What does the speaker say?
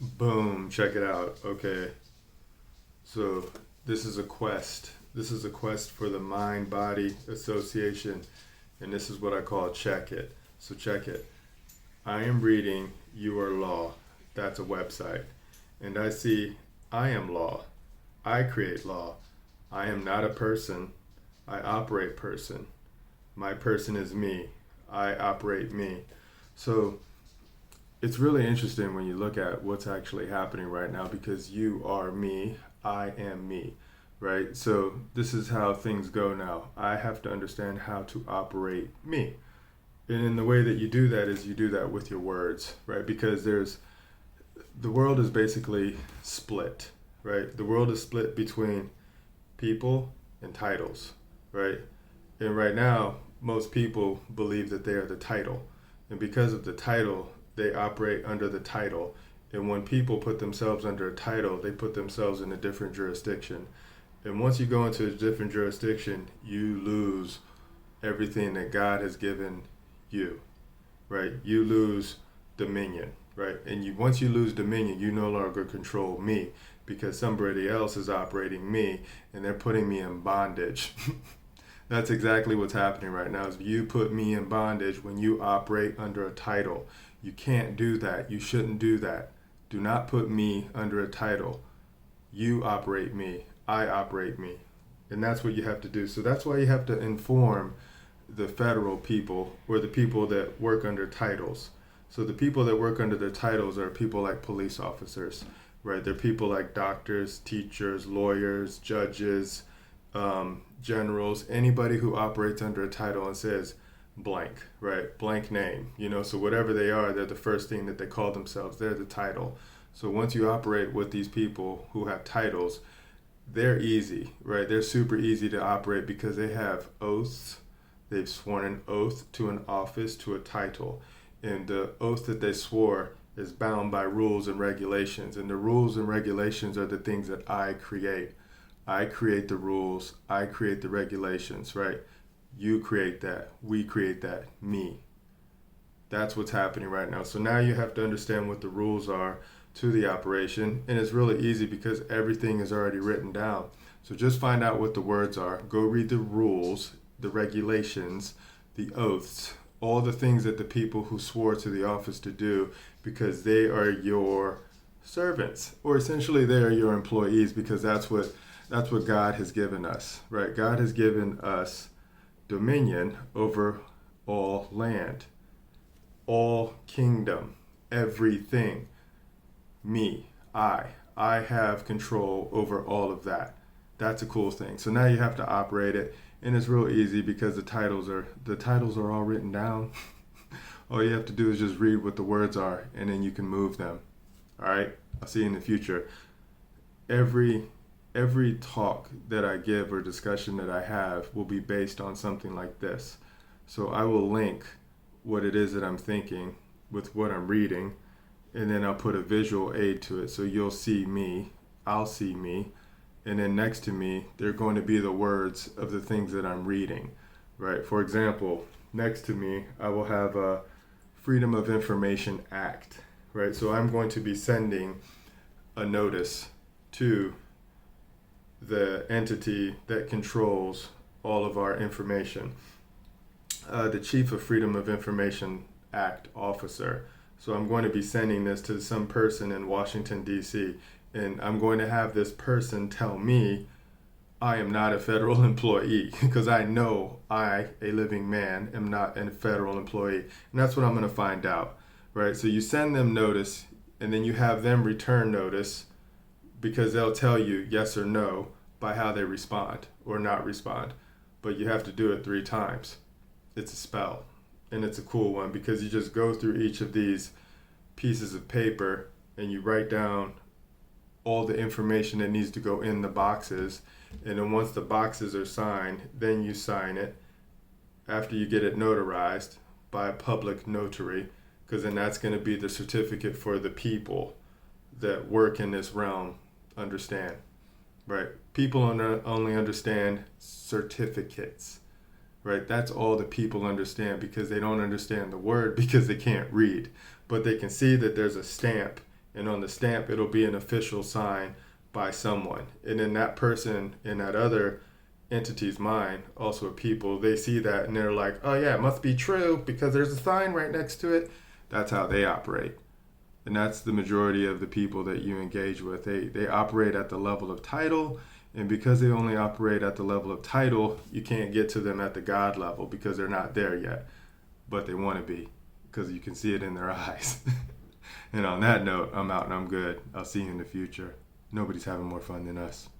Boom, check it out. Okay, so this is a quest. This is a quest for the mind body association, and this is what I call check it. So, check it. I am reading You Are Law. That's a website. And I see I am law. I create law. I am not a person. I operate person. My person is me. I operate me. So it's really interesting when you look at what's actually happening right now because you are me, I am me, right? So this is how things go now. I have to understand how to operate me. And in the way that you do that is you do that with your words, right? Because the world is basically split, right? The world is split between people and titles, right? And right now, most people believe that they are the title. And because of the title, they operate under the title. And when people put themselves under a title, they put themselves in a different jurisdiction. And once you go into a different jurisdiction, you lose everything that God has given you, right? You lose dominion, right? And once you lose dominion, you no longer control me because somebody else is operating me and they're putting me in bondage. That's exactly what's happening right now. Is you put me in bondage when you operate under a title. You can't do that. You shouldn't do that. Do not put me under a title. You operate me. I operate me. And that's what you have to do. So that's why you have to inform the federal people or the people that work under titles. So the people that work under their titles are people like police officers, right? They're people like doctors, teachers, lawyers, judges, generals, anybody who operates under a title and says blank, right? Blank name, so whatever they are, they're the first thing that they call themselves. They're the title. So once you operate with these people who have titles, they're easy, right? They're super easy to operate because they have oaths. They've sworn an oath to an office, to a title. And the oath that they swore is bound by rules and regulations. And the rules and regulations are the things that I create. I create the rules. I create the regulations, right? You create that. We create that. Me. That's what's happening right now. So now you have to understand what the rules are to the operation. And it's really easy because everything is already written down. So just find out what the words are. Go read the rules, the regulations, the oaths, all the things that the people who swore to the office to do because they are your servants, or essentially they are your employees because that's what God has given us, right? God has given us dominion over all land, all kingdom, everything. Me, I have control over all of that. That's a cool thing. So now you have to operate it, and it's real easy because the titles are all written down. All you have to do is just read what the words are, and then you can move them. All right. I'll see you in the future. Every every talk that I give or discussion that I have will be based on something like this. So I will link what it is that I'm thinking with what I'm reading, and then I'll put a visual aid to it. So you'll see me, I'll see me, and then next to me, they're going to be the words of the things that I'm reading, right? For example, next to me, I will have a Freedom of Information Act, right? So I'm going to be sending a notice to the entity that controls all of our information, the Chief of Freedom of Information Act officer. So I'm going to be sending this to some person in Washington, D.C., and I'm going to have this person tell me I am not a federal employee because I know I, a living man, am not a federal employee. And that's what I'm going to find out, right? So you send them notice, and then you have them return notice because they'll tell you yes or no by how they respond or not respond. But you have to do it 3 times. It's a spell, and it's a cool one because you just go through each of these pieces of paper and you write down all the information that needs to go in the boxes, and then once the boxes are signed, then you sign it after you get it notarized by a public notary, because then that's going to be the certificate for the people that work in this realm understand, right? People only understand certificates, right? That's all the people understand because they don't understand the word because they can't read, but they can see that there's a stamp And on the stamp, it'll be an official sign by someone. And then that person in that other entity's mind, also people, they see that and they're like, oh yeah, it must be true because there's a sign right next to it. That's how they operate. And that's the majority of the people that you engage with. They operate at the level of title, and because they only operate at the level of title, you can't get to them at the God level because they're not there yet. But they want to be, because you can see it in their eyes. And on that note, I'm out and I'm good. I'll see you in the future. Nobody's having more fun than us.